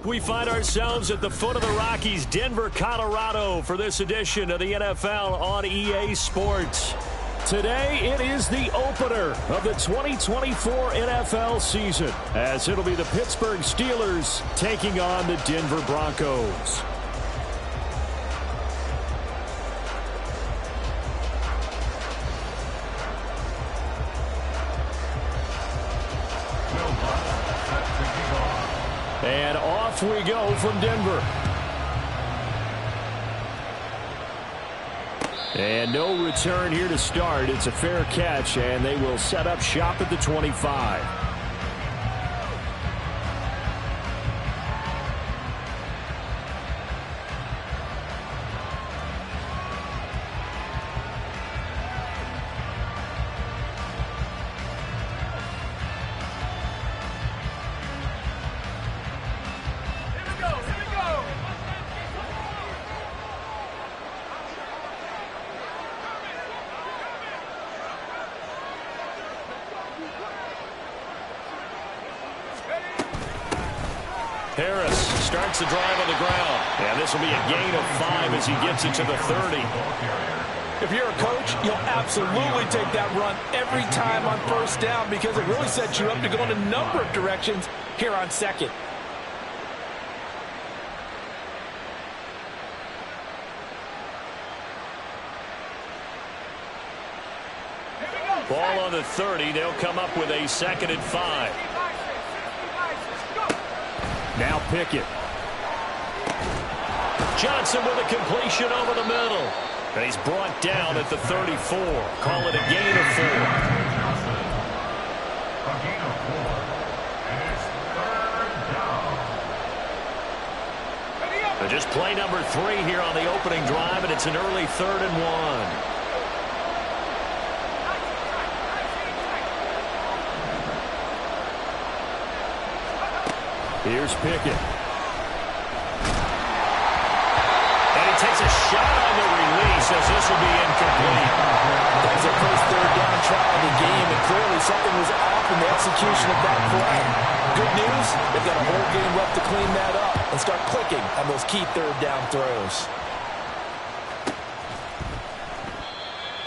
We find ourselves at the foot of the Rockies, Denver, Colorado, for this edition of the NFL on EA Sports. Today, it is the opener of the 2024 NFL season, as it'll be the Pittsburgh Steelers taking on the Denver Broncos. And off we go from Denver. And no return here to start. It's a fair catch, and they will set up shop at the 25. Harris starts the drive on the ground. And this will be a gain of 5 as he gets it to the 30. If you're a coach, you'll absolutely take that run every time on first down because it really sets you up to go in a number of directions here on second. Ball on the 30. They'll come up with a 2nd and 5. Now Pickett. Johnson with a completion over the middle. And he's brought down at the 34. Call it a gain of 4. So just play number 3 here on the opening drive, and it's an early 3rd and 1. Here's Pickett. And he takes a shot on the release as this will be incomplete. That was their first 3rd down try of the game, and clearly something was off in the execution of that play. Good news, they've got a whole game left to clean that up and start clicking on those key 3rd down throws.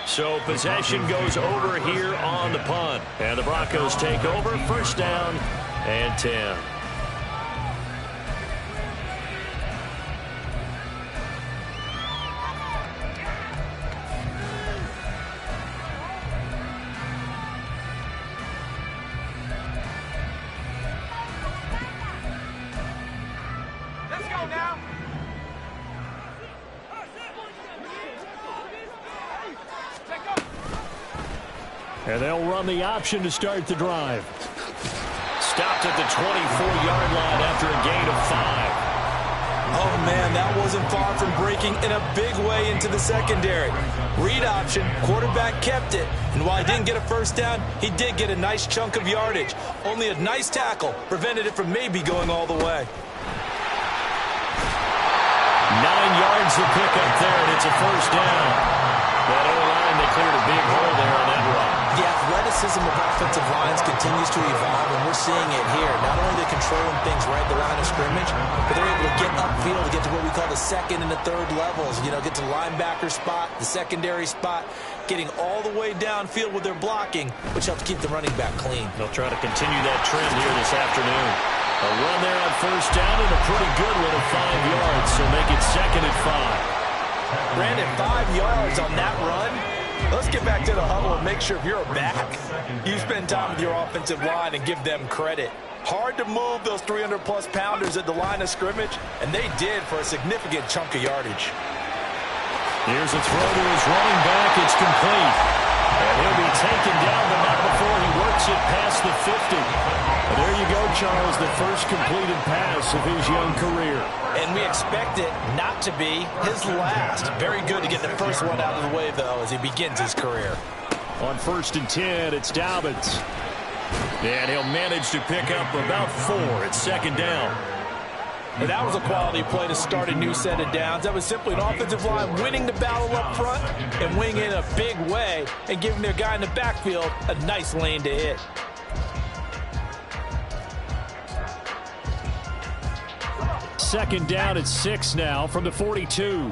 So possession goes over here on the punt. And the Broncos take over, 1st down and 10. And they'll run the option to start the drive. Stopped at the 24-yard line after a gain of 5. Oh, man, that wasn't far from breaking in a big way into the secondary. Read option, quarterback kept it. And while he didn't get a 1st down, he did get a nice chunk of yardage. Only a nice tackle prevented it from maybe going all the way. 9 yards to pick up there, and it's a 1st down. That O-line, they cleared a big hole there on that run. The athleticism of offensive lines continues to evolve, and we're seeing it here. Not only are they controlling things right at the line of scrimmage, but they're able to get upfield to get to what we call the 2nd and the 3rd levels. You know, get to linebacker spot, the secondary spot, getting all the way downfield with their blocking, which helps keep the running back clean. They'll try to continue that trend here this afternoon. A run there on 1st down and a pretty good one of 5 yards, so make it 2nd and 5. Brandon, 5 yards on that run. Let's get back to the huddle and make sure if you're a back, you spend time with your offensive line and give them credit. Hard to move those 300-plus pounders at the line of scrimmage, and they did for a significant chunk of yardage. Here's a throw to his running back. It's complete. And he'll be taken down, but not before he works it past the 50. And there you go, Charles, the first completed pass of his young career. And we expect it not to be his last. Very good to get the first one out of the way, though, as he begins his career. On 1st and 10, it's Dobbins. And he'll manage to pick up about 4. It's 2nd down. And that was a quality play to start a new set of downs. That was simply an offensive line winning the battle up front and winning in a big way and giving their guy in the backfield a nice lane to hit. second down at 6 now from the 42.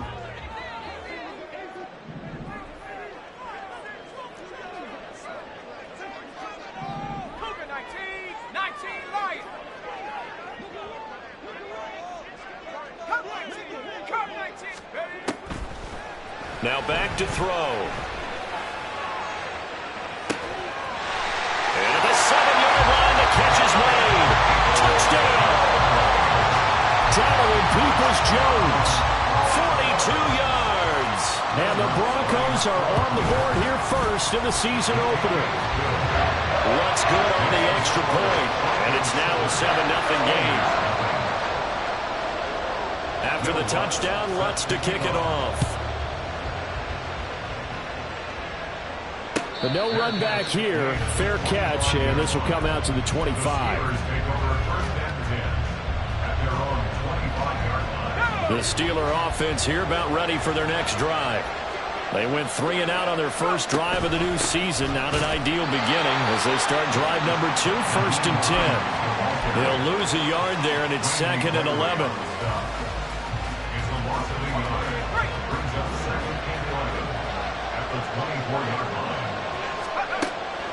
Now back to throw. And at the 7-yard line, the catch is made. Touchdown. Donovan Peoples-Jones, 42 yards. And the Broncos are on the board here first in the season opener. Lutz good on the extra point, and it's now a 7-0 game. After the touchdown, Lutz to kick it off. But no run back here. Fair catch, and this will come out to the 25. The Steeler offense here about ready for their next drive. They went 3 and out on their first drive of the new season. Not an ideal beginning as they start drive number 2, 1st and 10. They'll lose a yard there, and it's 2nd and 11.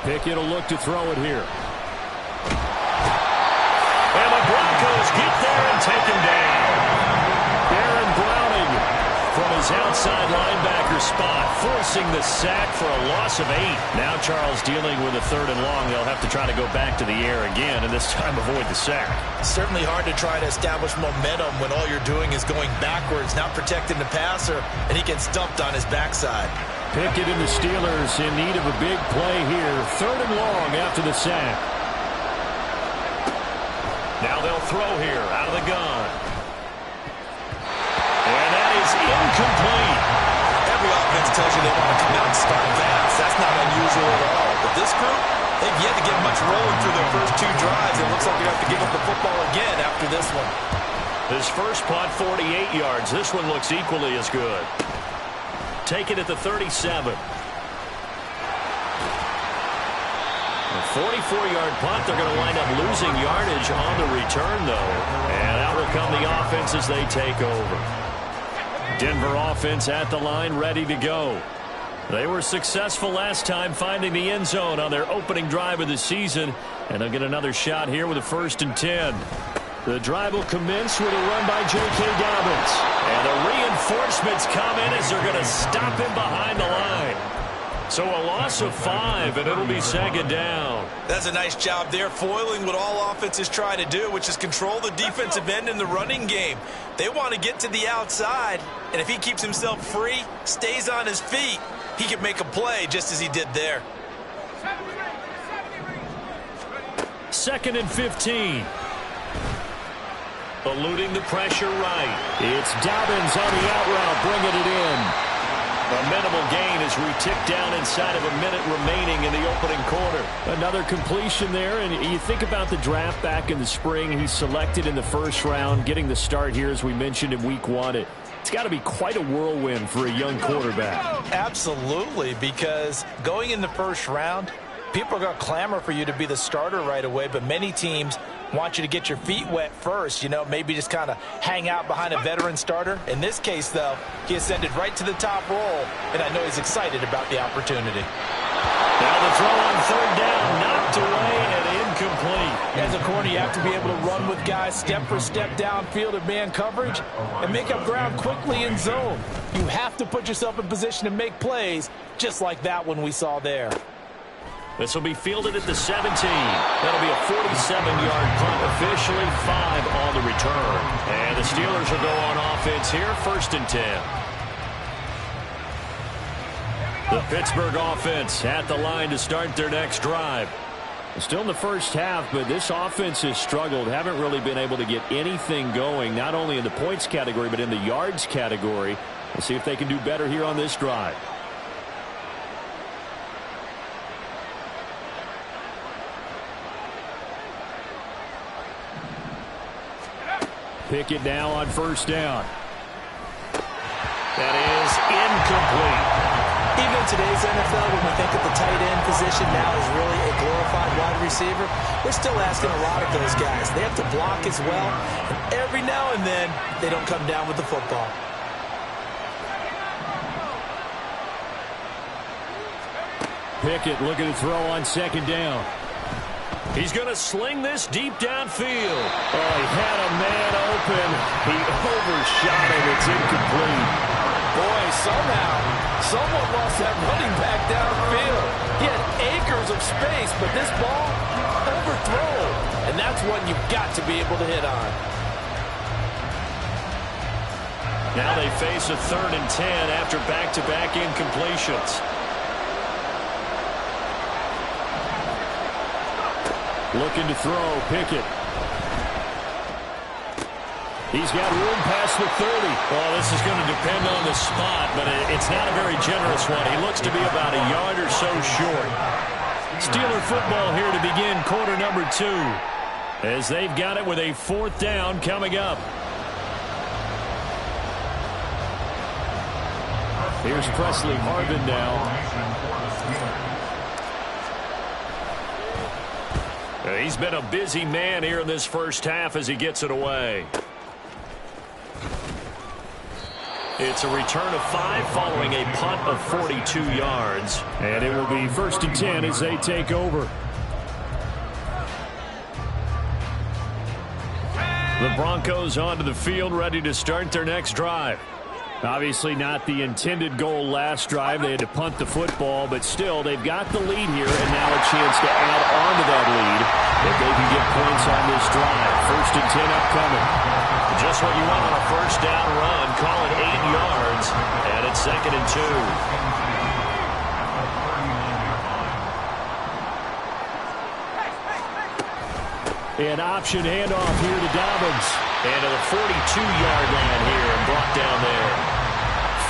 Pickett will look to throw it here. And the Broncos get there and take him down. Aaron Browning from his outside linebacker spot, forcing the sack for a loss of 8. Now Charles dealing with a 3rd and long. They'll have to try to go back to the air again, and this time avoid the sack. Certainly hard to try to establish momentum when all you're doing is going backwards, not protecting the passer, and he gets dumped on his backside. Pickett and the Steelers in need of a big play here. 3rd and long after the sack. Now they'll throw here out of the gun. And that is incomplete. Every offense tells you they want to come out and start fast. That's not unusual at all. But this group, they've yet to get much rolling through their first 2 drives. It looks like they're going to have to give up the football again after this one. This first punt, 48 yards. This one looks equally as good. Take it at the 37. A 44-yard punt. They're going to wind up losing yardage on the return, though. And out will come the offense as they take over. Denver offense at the line, ready to go. They were successful last time finding the end zone on their opening drive of the season. And they'll get another shot here with a 1st and 10. The drive will commence with a run by J.K. Dobbins. And the reinforcements come in as they're going to stop him behind the line. So a loss of 5, and it'll be 2nd down. That's a nice job there, foiling what all offenses try to do, which is control the defensive end in the running game. They want to get to the outside, and if he keeps himself free, stays on his feet, he can make a play just as he did there. 2nd and 15. Eluding the pressure right. It's Dobbins on the out route, bringing it in. A minimal gain as we tick down inside of a minute remaining in the opening quarter. Another completion there, and you think about the draft back in the spring. He's selected in the 1st round, getting the start here, as we mentioned in week 1. It's got to be quite a whirlwind for a young quarterback. Absolutely, because going in the 1st round, people are going to clamor for you to be the starter right away, but many teams want you to get your feet wet first, maybe just kind of hang out behind a veteran starter. In this case, though, he ascended right to the top roll, and I know he's excited about the opportunity. Now the throw on 3rd down, knocked away and incomplete. As a corner, you have to be able to run with guys step for step downfield in man coverage and make up ground quickly in zone. You have to put yourself in position to make plays, just like that one we saw there. This will be fielded at the 17. That'll be a 47-yard punt, officially 5 on the return. And the Steelers will go on offense here, 1st and 10. The Pittsburgh offense at the line to start their next drive. Still in the first half, but this offense has struggled. Haven't really been able to get anything going, not only in the points category, but in the yards category. We'll see if they can do better here on this drive. Pickett now on 1st down. That is incomplete. Even in today's NFL, when we think of the tight end position now as really a glorified wide receiver, we're still asking a lot of those guys. They have to block as well, and every now and then, they don't come down with the football. Pickett looking to throw on second down. He's going to sling this deep downfield. Oh, he had a man open. He overshot it. It's incomplete. Boy, somehow, someone lost that running back downfield. He had acres of space, but this ball overthrown. And that's one you've got to be able to hit on. Now they face a 3rd and 10 after back-to-back incompletions. Looking to throw, Pickett. He's got room past the 30. Well, this is going to depend on the spot, but it's not a very generous one. He looks to be about a yard or so short. Steeler football here to begin quarter number 2, as they've got it with a 4th down coming up. Here's Presley Harvin now. He's been a busy man here in this first half as he gets it away. It's a return of 5 following a punt of 42 yards. And it will be 1st and 10 as they take over. The Broncos onto the field, ready to start their next drive. Obviously not the intended goal last drive. They had to punt the football, but still, they've got the lead here, and now a chance to add on to that lead if they can get points on this drive. 1st and 10 upcoming. Just what you want on a first down run. Call it 8 yards, and it's 2nd and 2. An option handoff here to Dobbins. And to the 42-yard line here and brought down there.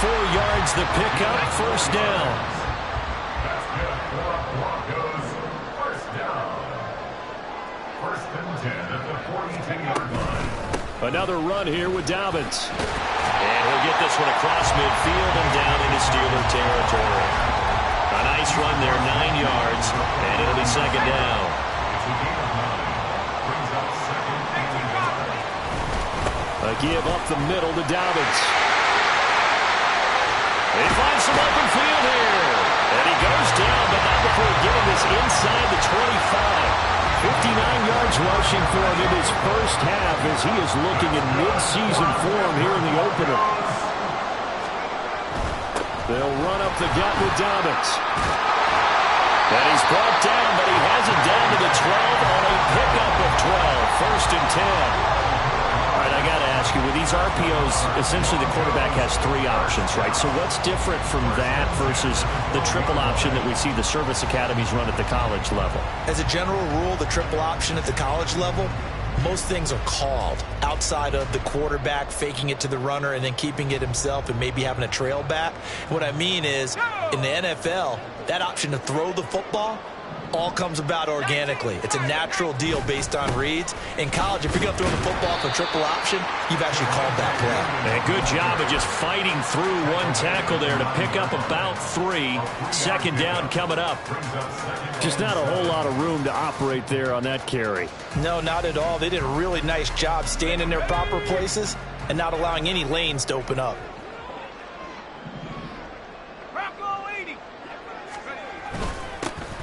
4 yards the pickup, 1st down. Broncos, 1st down. 1st and 10 at the 42-yard line. Another run here with Dobbins. And he'll get this one across midfield and down into Steeler territory. A nice run there, 9 yards, and it'll be 2nd down. A give up the middle to Dobbins. He finds some open field here. And he goes down, but not before getting this inside the 25. 59 yards rushing for him in his first half as he is looking in mid-season form here in the opener. They'll run up the gut with Dobbins. And he's brought down, but he has it down to the 12 on a pickup of 12. 1st and 10. All right, I got to ask you, with these RPOs, essentially the quarterback has 3 options, right? So what's different from that versus the triple option that we see the service academies run at the college level? As a general rule, the triple option at the college level, most things are called outside of the quarterback faking it to the runner and then keeping it himself and maybe having a trail back. What I mean is, in the NFL, that option to throw the football all comes about organically. It's a natural deal based on reads. In college, if you're going to throw the football for triple option, you've actually called that play. And good job of just fighting through one tackle there to pick up about 3. 2nd down coming up. Just not a whole lot of room to operate there on that carry. No, not at all. They did a really nice job staying in their proper places and not allowing any lanes to open up.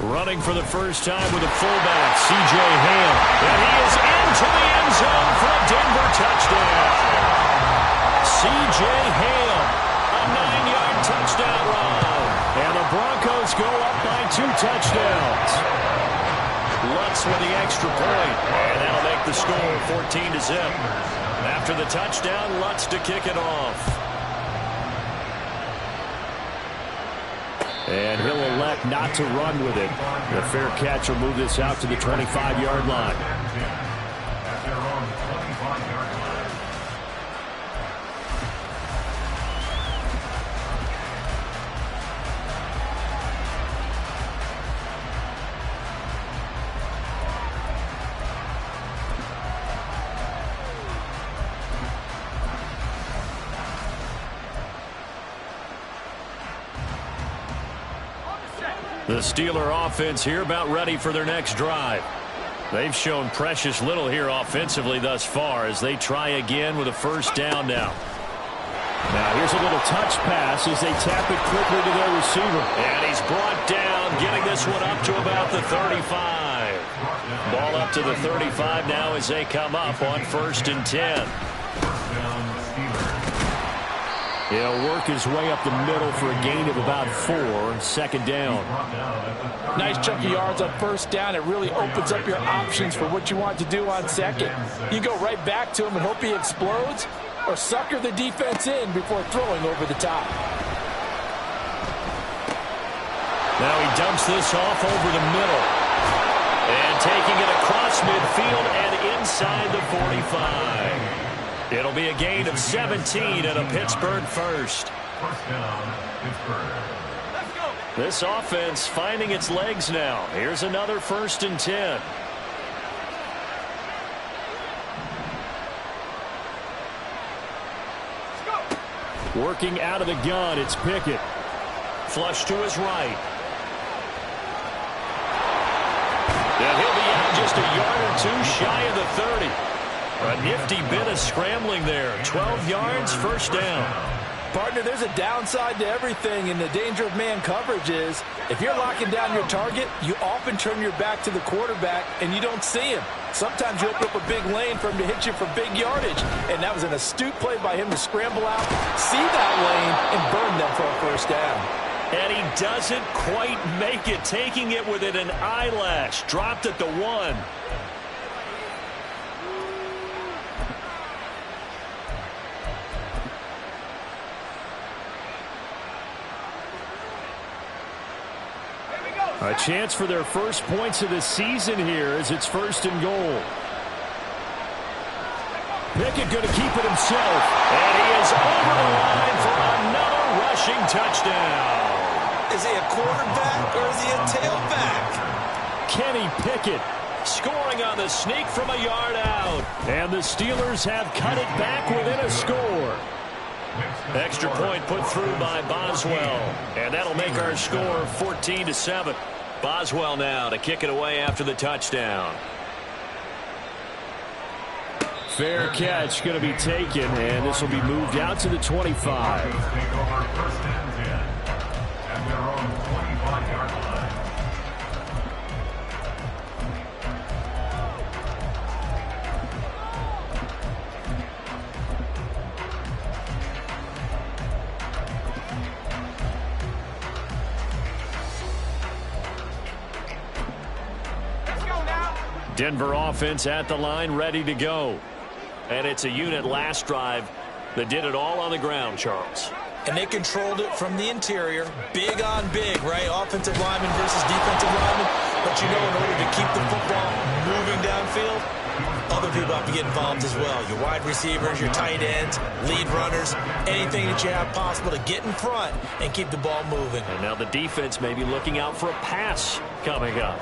Running for the first time with a fullback, C.J. Ham. And he is into the end zone for a Denver touchdown. C.J. Ham, a 9-yard touchdown run. And the Broncos go up by 2 touchdowns. Lutz with the extra point. And that'll make the score 14-0. After the touchdown, Lutz to kick it off. And he'll elect not to run with it. The fair catch will move this out to the 25-yard line. The Steeler offense here about ready for their next drive. They've shown precious little here offensively thus far as they try again with a first down now. Now here's a little touch pass as they tap it quickly to their receiver. And he's brought down, getting this one up to about the 35. Ball up to the 35 now as they come up on 1st and 10. He'll work his way up the middle for a gain of about 4, 2nd down. Nice chunk of yards on 1st down. It really opens up your options for what you want to do on 2nd. You go right back to him and hope he explodes, or sucker the defense in before throwing over the top. Now he dumps this off over the middle. And taking it across midfield and inside the 45. It'll be a gain of 17 and a Pittsburgh first. First down, Pittsburgh. This offense finding its legs now. Here's another 1st and 10. Working out of the gun, it's Pickett. Flush to his right. And he'll be out just a yard or 2 shy of the 30. A nifty bit of scrambling there. 12 yards, 1st down. Partner, there's a downside to everything, and the danger of man coverage is if you're locking down your target, you often turn your back to the quarterback and you don't see him. Sometimes you open up a big lane for him to hit you for big yardage, and that was an astute play by him to scramble out, see that lane, and burn them for a 1st down. And he doesn't quite make it, taking it within an eyelash. Dropped at the 1. A chance for their first points of the season here as it's 1st and goal. Pickett going to keep it himself. And he is over the line for another rushing touchdown. Is he a quarterback or is he a tailback? Kenny Pickett scoring on the sneak from a yard out. And the Steelers have cut it back within a score. Extra point put through by Boswell. And that'll make our score 14-7. Boswell now to kick it away after the touchdown. Fair catch going to be taken, and this will be moved out to the 25. Take over 1st and 10 at their own 25-yard line. Denver offense at the line, ready to go. And it's a unit last drive that did it all on the ground, Charles. And they controlled it from the interior. Big on big, right? Offensive lineman versus defensive lineman. But you know, in order to keep the football moving downfield, other people have to get involved as well. Your wide receivers, your tight ends, lead runners, anything that you have possible to get in front and keep the ball moving. And now the defense may be looking out for a pass coming up.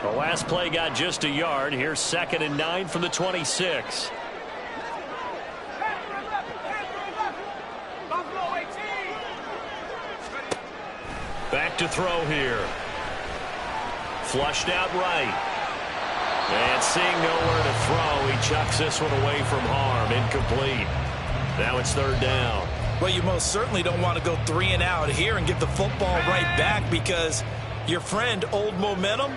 The last play got just a yard. Here's 2nd and 9 from the 26. Back to throw here. Flushed out right. And seeing nowhere to throw, he chucks this one away from harm. Incomplete. Now it's 3rd down. Well, you most certainly don't want to go 3 and out here and get the football right back because your friend, Old Momentum,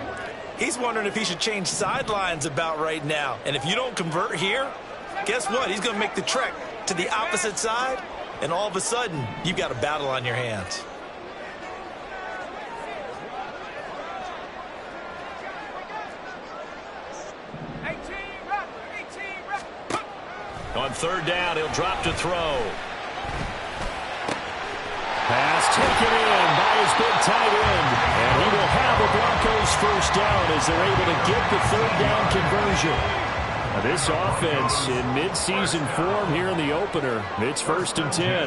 he's wondering if he should change sidelines about right now. And if you don't convert here, guess what? He's going to make the trek to the opposite side, and all of a sudden, you've got a battle on your hands. On 3rd down, he'll drop to throw. Pass taken in by his big tight end. And he will have the Broncos 1st down as they're able to get the 3rd down conversion. Now this offense in midseason form here in the opener. It's 1st and 10.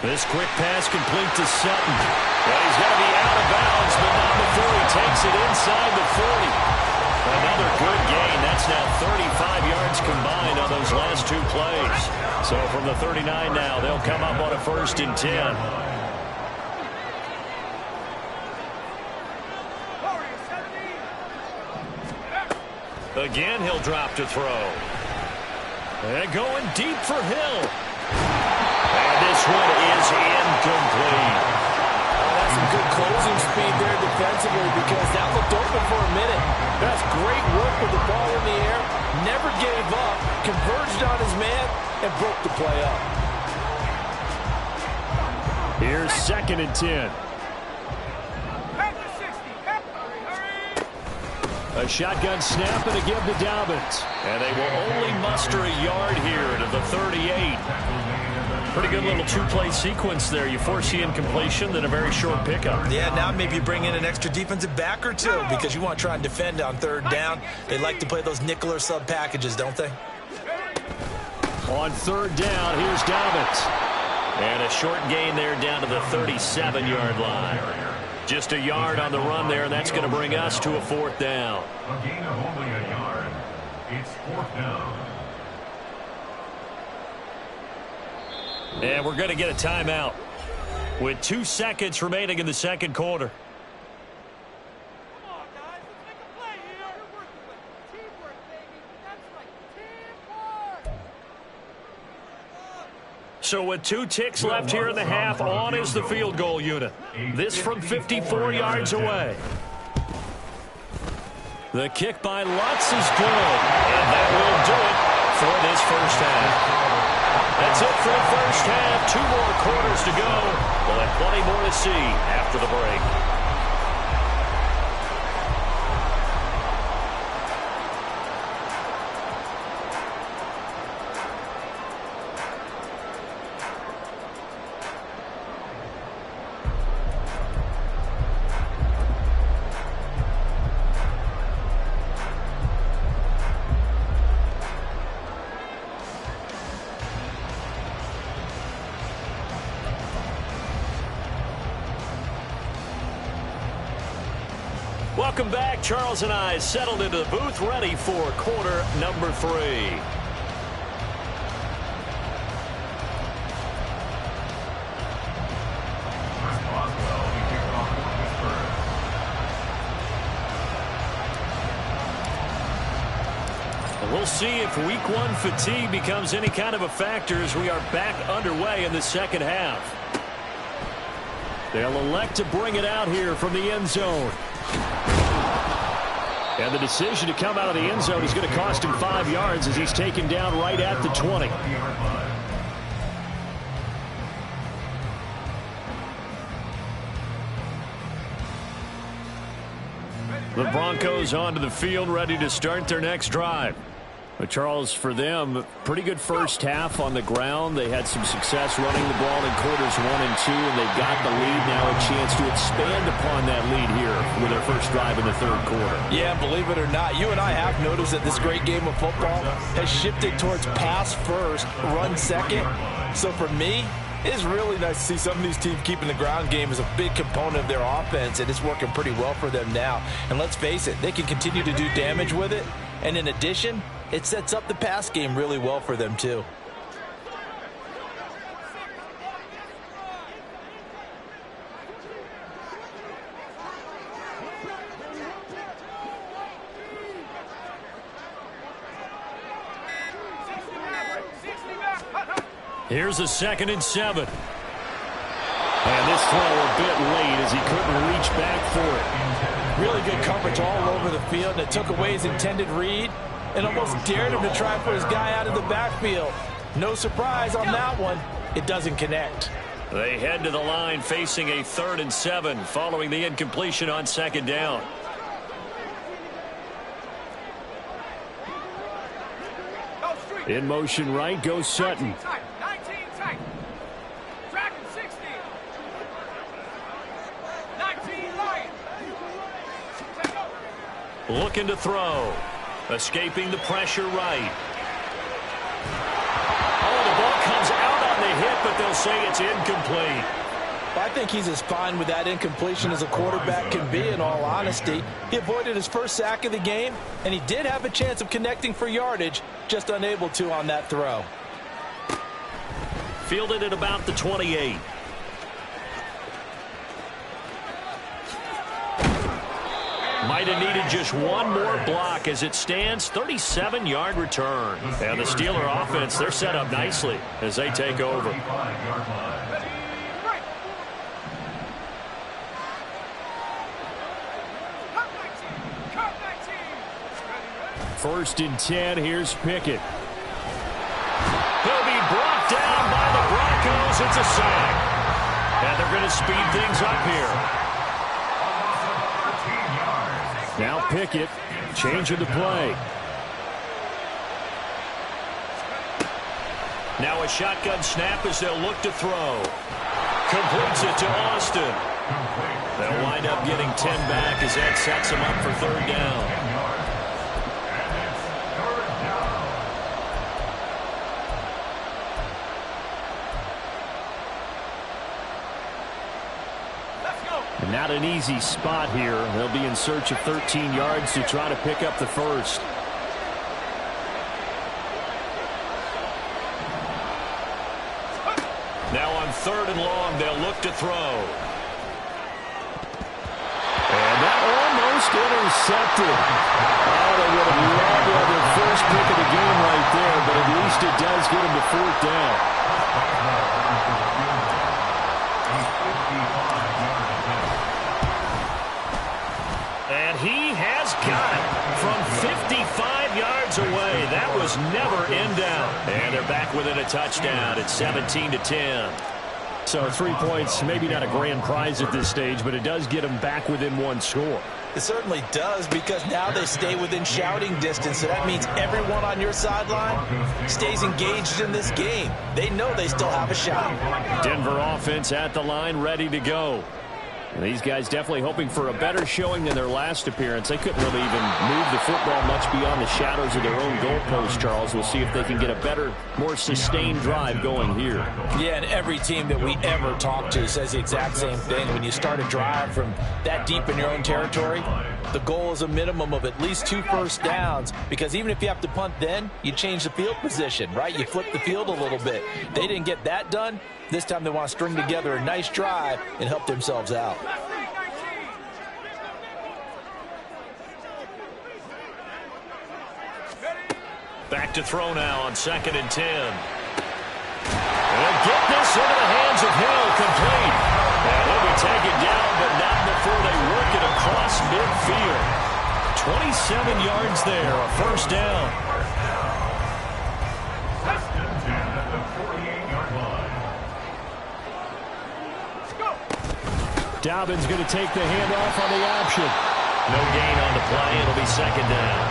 This quick pass complete to Sutton. And he's going to be out of bounds, but not before he takes it inside the 40. Another good gain. That's now 35 yards yards combined on those last 2 plays. So from the 39 now, they'll come up on a 1st and 10. Again, he'll drop to throw. And going deep for Hill. And this one is incomplete. That's some good closing speed there defensively because that looked open for a minute. That's great work with the ball in the air. Never gave up. Converged on his man and broke the play up. Here's 2nd and 10. A shotgun snap and a give to Dobbins. And they will only muster a yard here to the 38. Pretty good little 2-play sequence there. You force the incompletion, then a very short pickup. Yeah, now maybe you bring in an extra defensive back or 2 because you want to try and defend on 3rd down. They like to play those nickel or sub packages, don't they? On 3rd down, here's Dobbins. And a short gain there down to the 37-yard line. Just a yard on the run there, and that's going to bring us to a 4th down. A gain of only a yard. It's 4th down. And we're going to get a timeout with 2 seconds remaining in the 2nd quarter. Come on, guys. Let's make a play here. You're working with teamwork, baby. That's right. Teamwork. So with 2 ticks left here in the half, on is the field goal unit. This from 54 yards away. The kick by Lutz is good. And that will do it for this 1st half. That's it for the 1st half. 2 more quarters to go. We'll have plenty more to see after the break. Welcome back. Charles and I settled into the booth, ready for quarter number 3. We'll see if week 1 fatigue becomes any kind of a factor as we are back underway in the 2nd half. They'll elect to bring it out here from the end zone. And the decision to come out of the end zone is going to cost him 5 yards as he's taken down right at the 20. The Broncos onto the field, ready to start their next drive. But Charles, for them, pretty good 1st half on the ground. They had some success running the ball in quarters 1 and 2, and they've got the lead now, a chance to expand upon that lead here with their 1st drive in the 3rd quarter. Yeah, believe it or not, you and I have noticed that this great game of football has shifted towards pass first, run second. So for me, it's really nice to see some of these teams keeping the ground game as a big component of their offense, and it's working pretty well for them now. And let's face it, they can continue to do damage with it. And in addition, it sets up the pass game really well for them, too. Here's a 2nd and 7. And this throw a bit late as he couldn't reach back for it. Really good coverage all over the field, and it took away his intended read and almost dared him to try and put his guy out of the backfield. No surprise on that one. It doesn't connect. They head to the line facing a 3rd and 7 following the incompletion on 2nd down. In motion right goes Sutton. 19 tight. Tracking 60. 19 Lion. Looking to throw. Escaping the pressure right. Oh, the ball comes out on the hit, but they'll say it's incomplete. Well, I think he's as fine with that incompletion as a quarterback can be, in all honesty. He avoided his first sack of the game, and he did have a chance of connecting for yardage, just unable to on that throw. Fielded at about the 28. Might have needed just one more block as it stands. 37-yard return. And the Steeler offense, they're set up nicely as they take over. First and 10, here's Pickett. He'll be brought down by the Broncos. It's a sack. And they're going to speed things up here. Now Pickett, changing the play. Now a shotgun snap as they'll look to throw. Completes it to Austin. They'll wind up getting 10 back as that sets them up for third down. Not an easy spot here. They'll be in search of 13 yards to try to pick up the first. Now on third and long, they'll look to throw. And that almost intercepted. Oh, they would have loved to have their first pick of the game right there, but at least it does get them to fourth down. And he has got it from 55 yards away. That was never in doubt. And they're back within a touchdown. It's 17-10. So 3 points, maybe not a grand prize at this stage, but it does get them back within one score. It certainly does, because now they stay within shouting distance, so that means everyone on your sideline stays engaged in this game. They know they still have a shot. Denver offense at the line, ready to go. And these guys definitely hoping for a better showing than their last appearance. They couldn't really even move the football much beyond the shadows of their own goalpost, Charles. We'll see if they can get a better, more sustained drive going here. Yeah, and every team that we ever talk to says the exact same thing. When you start a drive from that deep in your own territory, the goal is a minimum of at least 2 first downs, because even if you have to punt then, you change the field position, right? You flip the field a little bit. They didn't get that done. This time they want to string together a nice drive and help themselves out. Back to throw now on 2nd and 10. They'll get this into the hands of Hill, complete. And he'll be taken down, but not before they work it across midfield. 27 yards there, a first down. Dobbins going to take the handoff on the option. No gain on the play. It'll be 2nd down.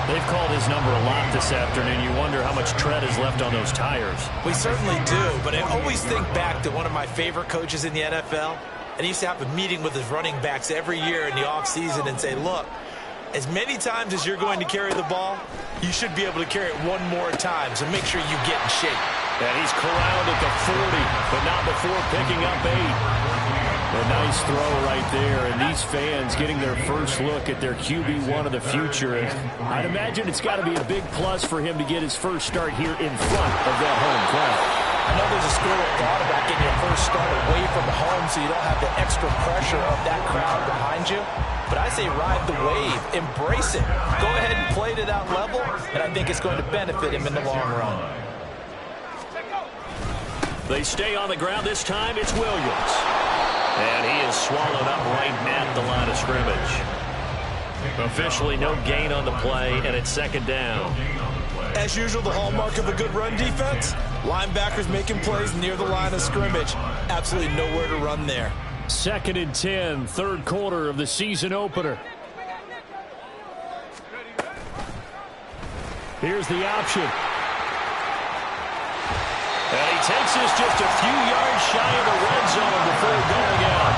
They've called his number a lot this afternoon. You wonder how much tread is left on those tires. We certainly do, but I always think back to one of my favorite coaches in the NFL. And he used to have a meeting with his running backs every year in the offseason and say, look, as many times as you're going to carry the ball, you should be able to carry it one more time, so make sure you get in shape. And he's corralled at the 40, but not before picking up 8. A nice throw right there, and these fans getting their first look at their QB1 of the future. And I'd imagine it's got to be a big plus for him to get his first start here in front of that home crowd. I know there's a school of thought about getting your first start away from home so you don't have the extra pressure of that crowd behind you. But I say ride the wave, embrace it. Go ahead and play to that level, and I think it's going to benefit him in the long run. They stay on the ground this time. It's Williams. And he is swallowed up right at the line of scrimmage. Officially no gain on the play, and it's 2nd down. As usual, the hallmark of a good run defense, linebackers making plays near the line of scrimmage. Absolutely nowhere to run there. 2nd and 10, 3rd quarter of the season opener. Here's the option. And he takes this just a few yards shy of the red zone before going out.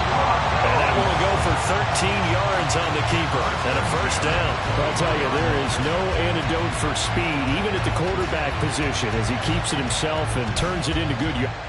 And that will go for 13 yards on the keeper and a first down. I'll tell you, there is no antidote for speed, even at the quarterback position, as he keeps it himself and turns it into good yards.